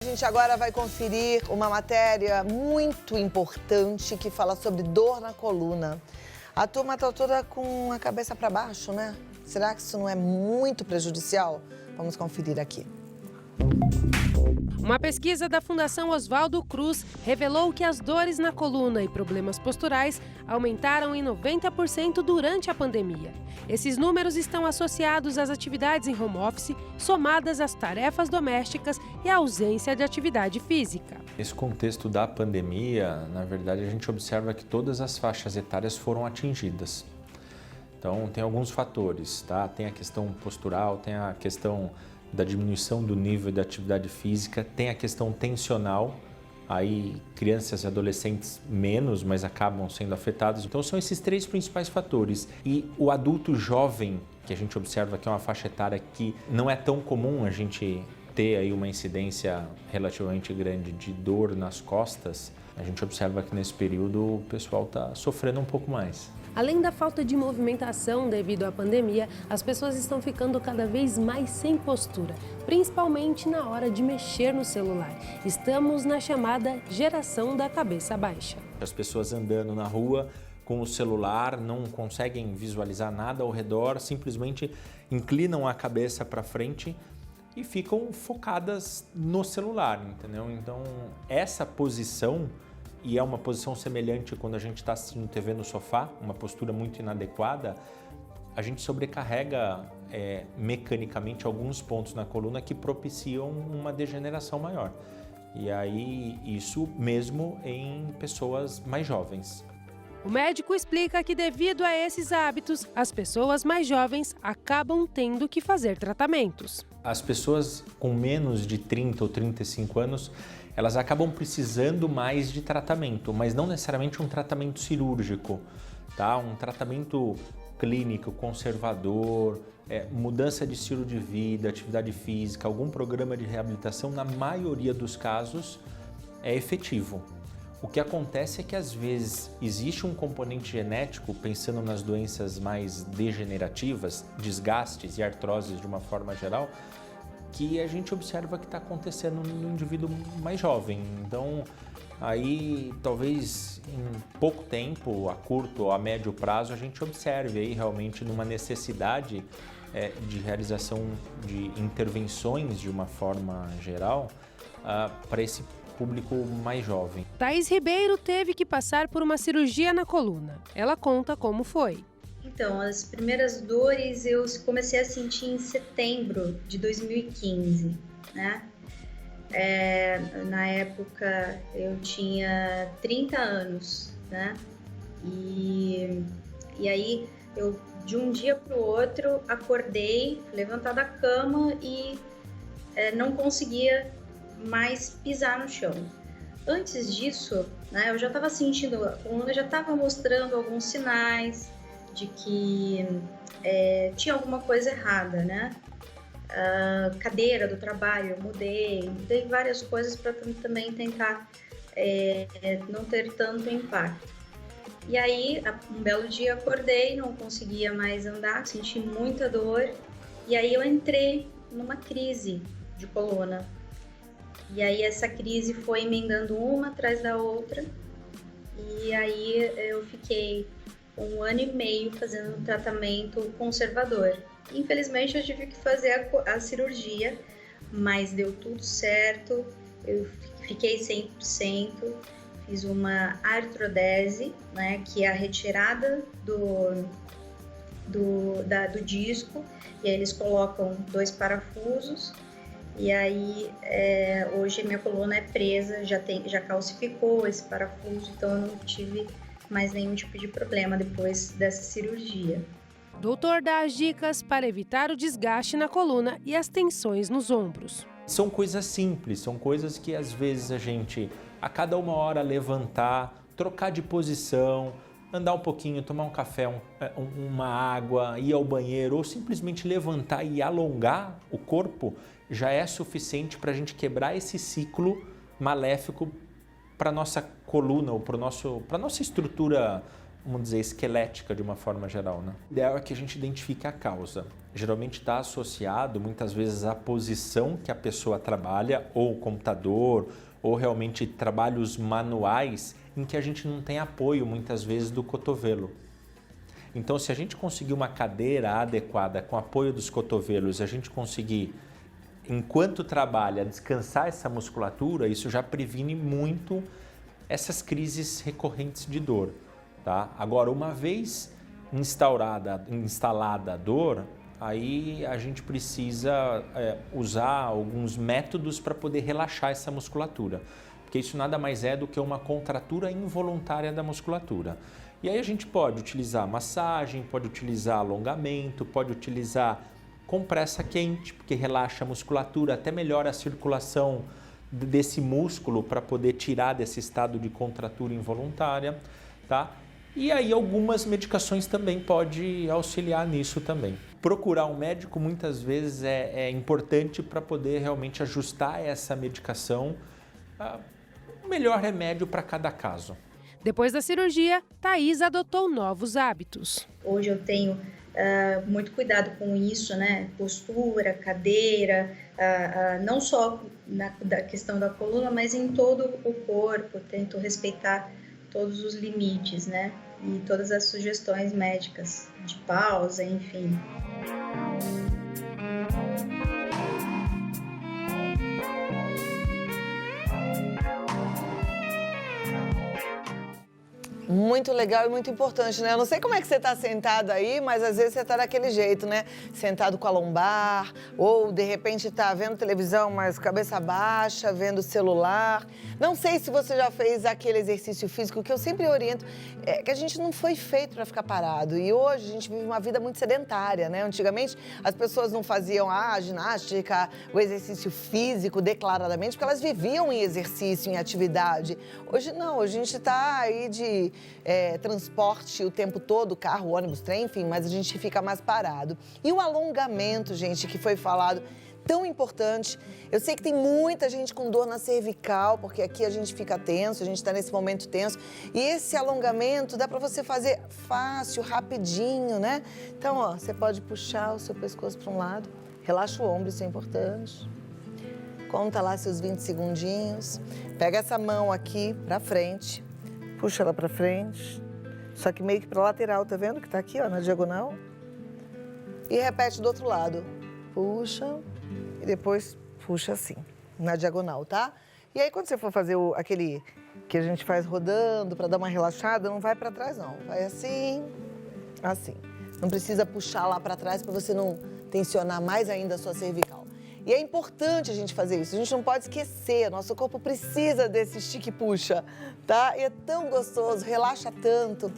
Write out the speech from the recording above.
gente agora vai conferir uma matéria muito importante que fala sobre dor na coluna. A turma está toda com a cabeça para baixo, né? Será que isso não é muito prejudicial? Vamos conferir aqui. Uma pesquisa da Fundação Oswaldo Cruz revelou que as dores na coluna e problemas posturais aumentaram em 90% durante a pandemia. Esses números estão associados às atividades em home office, somadas às tarefas domésticas e à ausência de atividade física. Nesse contexto da pandemia, na verdade, a gente observa que todas as faixas etárias foram atingidas. Então, tem alguns fatores, tá? Tem a questão postural, tem a questão da diminuição do nível de atividade física, tem a questão tensional, aí crianças e adolescentes menos, mas acabam sendo afetados. Então são esses três principais fatores. E o adulto jovem, que a gente observa que é uma faixa etária que não é tão comum a gente ter aí uma incidência relativamente grande de dor nas costas, a gente observa que nesse período o pessoal está sofrendo um pouco mais. Além da falta de movimentação devido à pandemia, as pessoas estão ficando cada vez mais sem postura, principalmente na hora de mexer no celular. Estamos na chamada geração da cabeça baixa. As pessoas andando na rua com o celular, não conseguem visualizar nada ao redor, simplesmente inclinam a cabeça para frente e ficam focadas no celular, entendeu? Então, essa posição, e é uma posição semelhante quando a gente está assistindo TV no sofá, uma postura muito inadequada, a gente sobrecarrega mecanicamente alguns pontos na coluna que propiciam uma degeneração maior. E aí, isso mesmo em pessoas mais jovens. O médico explica que devido a esses hábitos, as pessoas mais jovens acabam tendo que fazer tratamentos. As pessoas com menos de 30 ou 35 anos, elas acabam precisando mais de tratamento, mas não necessariamente um tratamento cirúrgico, tá? Um tratamento clínico, conservador, mudança de estilo de vida, atividade física, algum programa de reabilitação, na maioria dos casos, é efetivo. O que acontece é que às vezes existe um componente genético, pensando nas doenças mais degenerativas, desgastes e artroses de uma forma geral, que a gente observa que está acontecendo no indivíduo mais jovem. Então, aí talvez em pouco tempo, a curto ou a médio prazo, a gente observe aí realmente numa necessidade de realização de intervenções de uma forma geral para esse público mais jovem. Thaís Ribeiro teve que passar por uma cirurgia na coluna. Ela conta como foi. Então, as primeiras dores eu comecei a sentir em setembro de 2015, né? Na época eu tinha 30 anos, né? E aí eu de um dia para o outro acordei, levantar da cama e não conseguia mais pisar no chão. Antes disso, né, eu já estava sentindo, a coluna já estava mostrando alguns sinais de que tinha alguma coisa errada, né? A cadeira do trabalho eu mudei várias coisas para também tentar não ter tanto impacto. E aí, um belo dia acordei, não conseguia mais andar, senti muita dor, e aí eu entrei numa crise de coluna. E aí essa crise foi emendando uma atrás da outra, e aí eu fiquei 1 ano e meio fazendo um tratamento conservador. Infelizmente eu tive que fazer a cirurgia, mas deu tudo certo, eu fiquei 100%, fiz uma artrodese, né, que é a retirada do disco, e aí eles colocam 2 parafusos, e aí hoje minha coluna é presa, já calcificou esse parafuso, então eu não tive mais nenhum tipo de problema depois dessa cirurgia. O doutor dá as dicas para evitar o desgaste na coluna e as tensões nos ombros. São coisas simples, são coisas que às vezes a gente, a cada 1 hora, levantar, trocar de posição, andar um pouquinho, tomar um café, uma água, ir ao banheiro ou simplesmente levantar e alongar o corpo já é suficiente para a gente quebrar esse ciclo maléfico para a nossa coluna ou para a nossa estrutura vamos dizer, esquelética de uma forma geral, né? O ideal é que a gente identifique a causa. Geralmente está associado, muitas vezes, à posição que a pessoa trabalha, ou computador, ou realmente trabalhos manuais, em que a gente não tem apoio, muitas vezes, do cotovelo. Então, se a gente conseguir uma cadeira adequada, com apoio dos cotovelos, a gente conseguir, enquanto trabalha, descansar essa musculatura, isso já previne muito essas crises recorrentes de dor. Tá? Agora, uma vez instalada a dor, aí a gente precisa usar alguns métodos para poder relaxar essa musculatura, porque isso nada mais é do que uma contratura involuntária da musculatura. E aí a gente pode utilizar massagem, pode utilizar alongamento, pode utilizar compressa quente, porque relaxa a musculatura, até melhora a circulação desse músculo para poder tirar desse estado de contratura involuntária, tá? E aí algumas medicações também podem auxiliar nisso também. Procurar um médico muitas vezes é importante para poder realmente ajustar essa medicação, o melhor remédio para cada caso. Depois da cirurgia, Thaís adotou novos hábitos. Hoje eu tenho muito cuidado com isso, né? Postura, cadeira, não só da questão da coluna, mas em todo o corpo. Tento respeitar todos os limites, né? E todas as sugestões médicas de pausa, enfim. Muito legal e muito importante, né? Eu não sei como é que você está sentado aí, mas às vezes você está daquele jeito, né? Sentado com a lombar, ou de repente está vendo televisão, mas cabeça baixa, vendo o celular. Não sei se você já fez aquele exercício físico que eu sempre oriento, que a gente não foi feito para ficar parado. E hoje a gente vive uma vida muito sedentária, né? Antigamente as pessoas não faziam a ginástica, o exercício físico declaradamente, porque elas viviam em exercício, em atividade. Hoje não, hoje a gente está aí de transporte o tempo todo, carro, ônibus, trem, enfim, mas a gente fica mais parado. E o alongamento, gente, que foi falado, tão importante. Eu sei que tem muita gente com dor na cervical, porque aqui a gente fica tenso, a gente está nesse momento tenso. E esse alongamento dá para você fazer fácil, rapidinho, né? Então, ó, você pode puxar o seu pescoço para um lado, relaxa o ombro, isso é importante. Conta lá seus 20 segundinhos. Pega essa mão aqui para frente. Puxa ela para frente, só que meio que para lateral, tá vendo? Que tá aqui, ó, na diagonal. E repete do outro lado. Puxa e depois puxa assim, na diagonal, tá? E aí quando você for fazer aquele que a gente faz rodando para dar uma relaxada, não vai para trás não. Vai assim, assim. Não precisa puxar lá para trás para você não tensionar mais ainda a sua cervical. E é importante a gente fazer isso, a gente não pode esquecer, nosso corpo precisa desse estique e puxa, tá? E é tão gostoso, relaxa tanto.